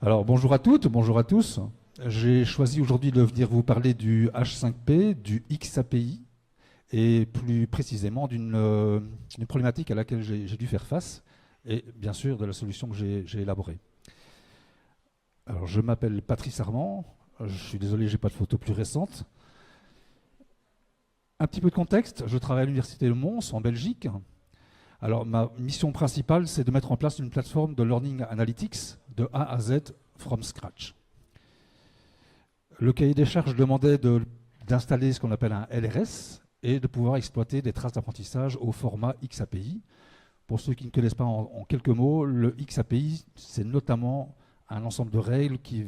Alors bonjour à toutes, bonjour à tous. J'ai choisi aujourd'hui de venir vous parler du H5P, du XAPI et plus précisément d'une problématique à laquelle j'ai dû faire face et bien sûr de la solution que j'ai élaborée. Alors je m'appelle Patrice Armand, je suis désolé, j'ai pas de photo plus récente. Un petit peu de contexte, je travaille à l'université de Mons en Belgique. Alors ma mission principale, c'est de mettre en place une plateforme de Learning Analytics de A à Z from scratch. Le cahier des charges demandait d'installer ce qu'on appelle un LRS et de pouvoir exploiter des traces d'apprentissage au format XAPI. Pour ceux qui ne connaissent pas en quelques mots, le XAPI, c'est notamment un ensemble de règles qui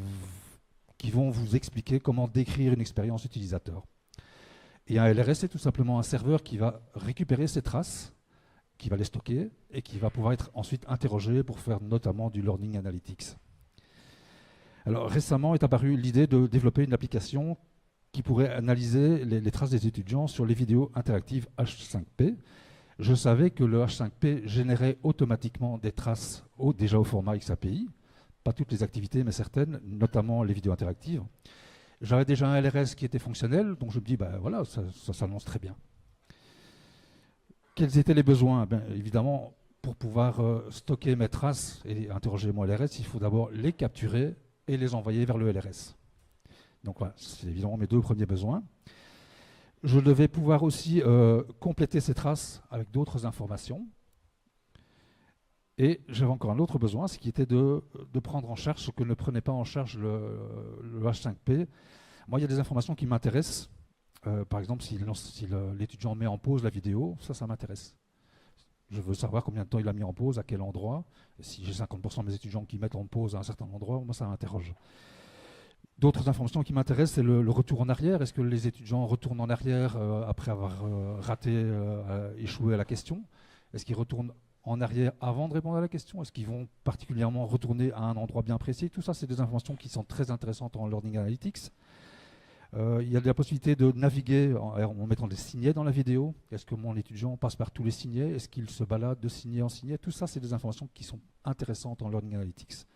vont vous expliquer comment décrire une expérience utilisateur. Et un LRS, c'est tout simplement un serveur qui va récupérer ces traces, qui va les stocker et qui va pouvoir être ensuite interrogé pour faire notamment du Learning Analytics. Alors récemment est apparue l'idée de développer une application qui pourrait analyser les traces des étudiants sur les vidéos interactives H5P. Je savais que le H5P générait automatiquement des traces déjà au format XAPI, pas toutes les activités mais certaines, notamment les vidéos interactives. J'avais déjà un LRS qui était fonctionnel, donc je me dis, ben voilà, ça s'annonce très bien. Quels étaient les besoins? Évidemment, pour pouvoir stocker mes traces et interroger mon LRS, il faut d'abord les capturer et les envoyer vers le LRS. Donc voilà, c'est évidemment mes deux premiers besoins. Je devais pouvoir aussi compléter ces traces avec d'autres informations. Et j'avais encore un autre besoin, ce qui était de prendre en charge ce que ne prenait pas en charge le H5P. Moi, il y a des informations qui m'intéressent. Par exemple, si l'étudiant met en pause la vidéo, ça m'intéresse. Je veux savoir combien de temps il a mis en pause, à quel endroit. Et si j'ai 50% de mes étudiants qui mettent en pause à un certain endroit, moi, ça m'interroge. D'autres informations qui m'intéressent, c'est le retour en arrière. Est-ce que les étudiants retournent en arrière après avoir échoué à la question? Est-ce qu'ils retournent en arrière avant de répondre à la question? Est-ce qu'ils vont particulièrement retourner à un endroit bien précis? Tout ça, c'est des informations qui sont très intéressantes en Learning Analytics. Il y a la possibilité de naviguer en mettant des signets dans la vidéo. Est-ce que mon étudiant passe par tous les signets? Est-ce qu'il se balade de signet en signet? Tout ça, c'est des informations qui sont intéressantes en Learning Analytics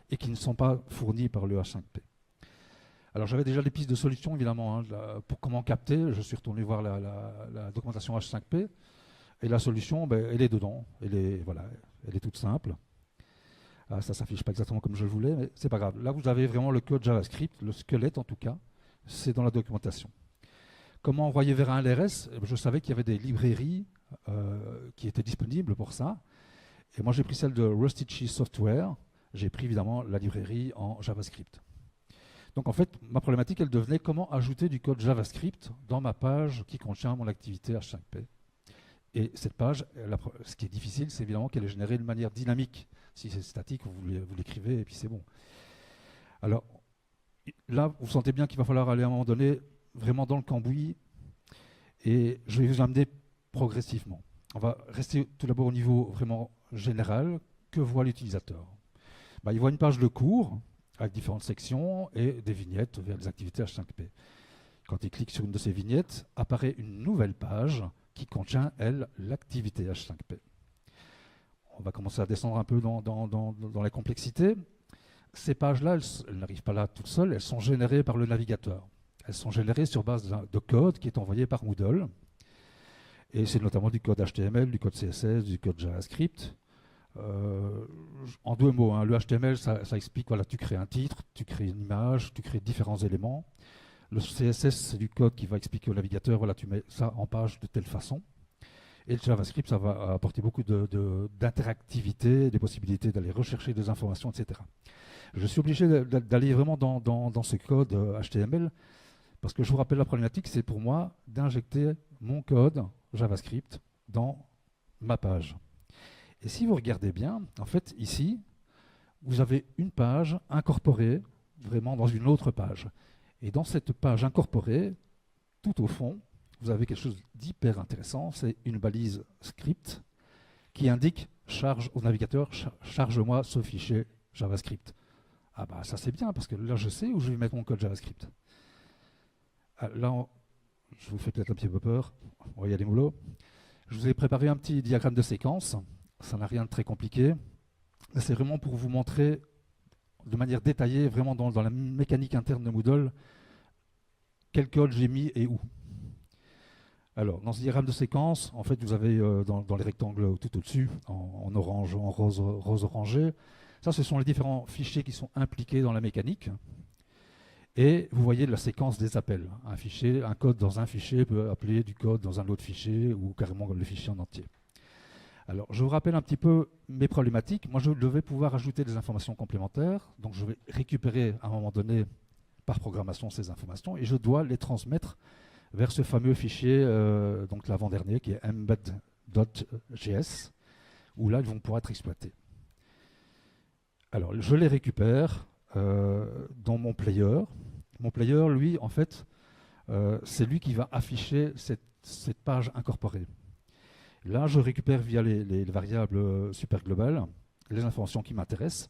et qui ne sont pas fournies par le H5P. Alors j'avais déjà des pistes de solutions, évidemment, pour comment capter. Je suis retourné voir la documentation H5P. Et la solution, elle est dedans. Elle est toute simple. Ça ne s'affiche pas exactement comme je le voulais, mais ce n'est pas grave. Là, vous avez vraiment le code JavaScript, le squelette en tout cas. C'est dans la documentation. Comment envoyer vers un LRS? Je savais qu'il y avait des librairies qui étaient disponibles pour ça. Et moi, j'ai pris celle de Rusty Cheese Software. J'ai pris évidemment la librairie en JavaScript. Donc en fait, ma problématique, elle devenait comment ajouter du code JavaScript dans ma page qui contient mon activité H5P. Et cette page, ce qui est difficile, c'est évidemment qu'elle est générée de manière dynamique. Si c'est statique, vous l'écrivez et puis c'est bon. Alors, là, vous sentez bien qu'il va falloir aller à un moment donné vraiment dans le cambouis et je vais vous amener progressivement. On va rester tout d'abord au niveau vraiment général. Que voit l'utilisateur? Il voit une page de cours avec différentes sections et des vignettes vers les activités H5P. Quand il clique sur une de ces vignettes, apparaît une nouvelle page qui contient, elle, l'activité H5P. On va commencer à descendre un peu dans la complexité. Ces pages-là, elles n'arrivent pas là toutes seules, elles sont générées par le navigateur. Elles sont générées sur base de code qui est envoyé par Moodle. Et c'est notamment du code HTML, du code CSS, du code JavaScript. En deux mots, le HTML, ça explique, voilà, tu crées un titre, tu crées une image, tu crées différents éléments. Le CSS, c'est du code qui va expliquer au navigateur, voilà, tu mets ça en page de telle façon. Et le JavaScript, ça va apporter beaucoup d'interactivité, des possibilités d'aller rechercher des informations, etc. Je suis obligé d'aller vraiment dans ce code HTML, parce que je vous rappelle la problématique, c'est pour moi d'injecter mon code JavaScript dans ma page. Et si vous regardez bien, en fait, ici, vous avez une page incorporée vraiment dans une autre page. Et dans cette page incorporée, tout au fond, vous avez quelque chose d'hyper intéressant, c'est une balise script qui indique charge au navigateur, charge-moi ce fichier JavaScript. Ah bah ça c'est bien parce que là je sais où je vais mettre mon code JavaScript. Là, je vous fais peut-être un petit peu peur, on va y aller mollo. Je vous ai préparé un petit diagramme de séquence, ça n'a rien de très compliqué. C'est vraiment pour vous montrer de manière détaillée, vraiment dans la mécanique interne de Moodle, quel code j'ai mis et où. Alors, dans ce diagramme de séquence, en fait, vous avez dans les rectangles tout au-dessus, en orange, en rose orangé, ça, ce sont les différents fichiers qui sont impliqués dans la mécanique. Et vous voyez la séquence des appels. Un code dans un fichier peut appeler du code dans un autre fichier ou carrément le fichier en entier. Alors, je vous rappelle un petit peu mes problématiques. Moi, je devais pouvoir ajouter des informations complémentaires. Donc, je vais récupérer à un moment donné, par programmation, ces informations et je dois les transmettre vers ce fameux fichier, donc l'avant-dernier, qui est embed.js, où là, ils vont pouvoir être exploités. Alors, je les récupère dans mon player. Mon player, lui, en fait, c'est lui qui va afficher cette page incorporée. Là, je récupère via les variables super globales les informations qui m'intéressent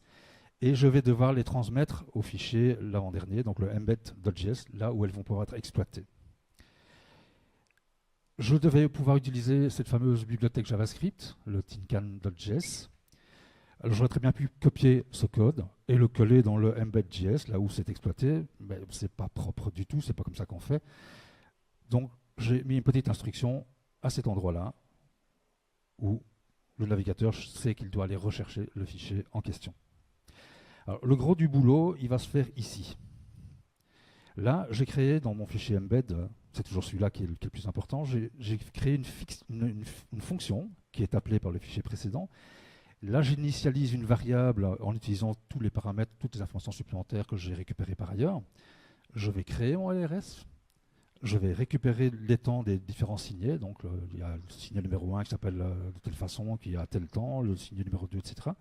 et je vais devoir les transmettre au fichier l'avant-dernier, donc le embed.js, là où elles vont pouvoir être exploitées. Je devais pouvoir utiliser cette fameuse bibliothèque JavaScript, le tincan.js. Alors j'aurais très bien pu copier ce code et le coller dans le embed.js, là où c'est exploité, mais ce n'est pas propre du tout, c'est pas comme ça qu'on fait. Donc j'ai mis une petite instruction à cet endroit-là, où le navigateur sait qu'il doit aller rechercher le fichier en question. Alors, le gros du boulot, il va se faire ici. Là, j'ai créé dans mon fichier embed, c'est toujours celui-là qui est le plus important, j'ai créé une fonction qui est appelée par le fichier précédent. Là, j'initialise une variable en utilisant tous les paramètres, toutes les informations supplémentaires que j'ai récupérées par ailleurs. Je vais créer mon LRS. Je vais récupérer les temps des différents signets. Donc, il y a le signe numéro 1 qui s'appelle de telle façon, qui a tel temps, le signe numéro 2, etc.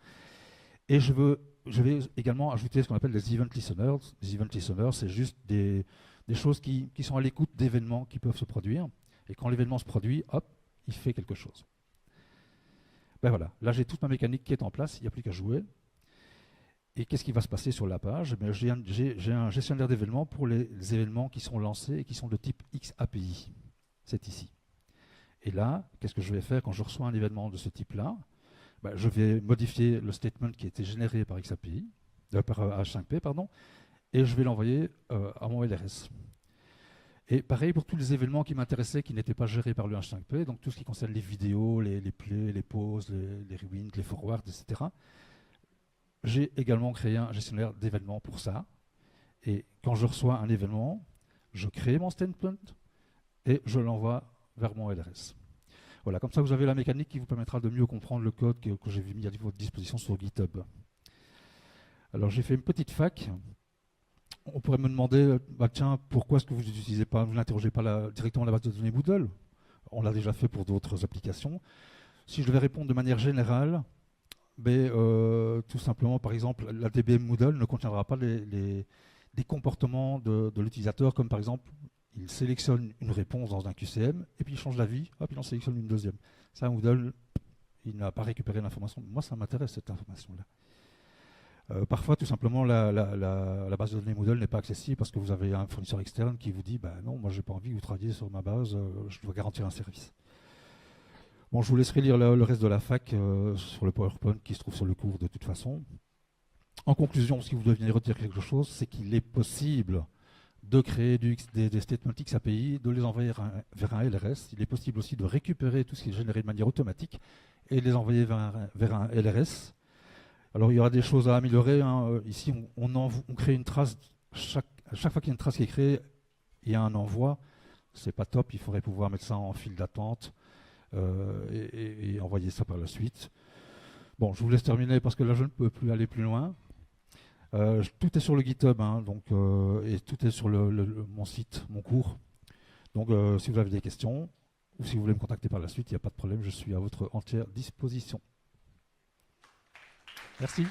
Et je vais également ajouter ce qu'on appelle des event listeners. Les event listeners, c'est juste des choses qui sont à l'écoute d'événements qui peuvent se produire. Et quand l'événement se produit, hop, il fait quelque chose. Ben voilà, là j'ai toute ma mécanique qui est en place, il n'y a plus qu'à jouer. Et qu'est-ce qui va se passer sur la page? J'ai un gestionnaire d'événements pour les événements qui sont lancés et qui sont de type XAPI. C'est ici. Et là, qu'est-ce que je vais faire quand je reçois un événement de ce type-là? Ben, je vais modifier le statement qui a été généré par XAPI, par H5P, pardon, et je vais l'envoyer à mon LRS. Et pareil pour tous les événements qui m'intéressaient, qui n'étaient pas gérés par le H5P, donc tout ce qui concerne les vidéos, les plays, les pauses, les rewinds, les forwards, etc. J'ai également créé un gestionnaire d'événements pour ça. Et quand je reçois un événement, je crée mon statement et je l'envoie vers mon LRS. Voilà, comme ça vous avez la mécanique qui vous permettra de mieux comprendre le code que j'ai mis à votre disposition sur GitHub. Alors j'ai fait une petite fac. On pourrait me demander, bah, tiens, pourquoi est-ce que vous n'utilisez pas, vous n'interrogez pas directement la base de données Moodle? On l'a déjà fait pour d'autres applications. Si je devais répondre de manière générale, tout simplement, par exemple, la DB Moodle ne contiendra pas des comportements de l'utilisateur, comme par exemple, il sélectionne une réponse dans un QCM, et puis il change d'avis, hop, il en sélectionne une deuxième. Ça, Moodle, il n'a pas récupéré l'information. Moi, ça m'intéresse, cette information-là. Parfois, tout simplement, la base de données Moodle n'est pas accessible parce que vous avez un fournisseur externe qui vous dit bah, non, moi, je n'ai pas envie que vous travailliez sur ma base, je dois garantir un service. Bon, je vous laisserai lire le reste de la fac sur le PowerPoint qui se trouve sur le cours de toute façon. En conclusion, si vous deviez retenir quelque chose, c'est qu'il est possible de créer des statements XAPI, de les envoyer vers un LRS. Il est possible aussi de récupérer tout ce qui est généré de manière automatique et de les envoyer vers un LRS. Alors, il y aura des choses à améliorer. Hein. Ici, on crée une trace. À chaque fois qu'il y a une trace qui est créée, il y a un envoi. Ce n'est pas top. Il faudrait pouvoir mettre ça en file d'attente et envoyer ça par la suite. Bon, je vous laisse terminer parce que là, je ne peux plus aller plus loin. Tout est sur le GitHub, hein, donc, et tout est sur mon site, mon cours. Donc, si vous avez des questions ou si vous voulez me contacter par la suite, il n'y a pas de problème. Je suis à votre entière disposition. Merci.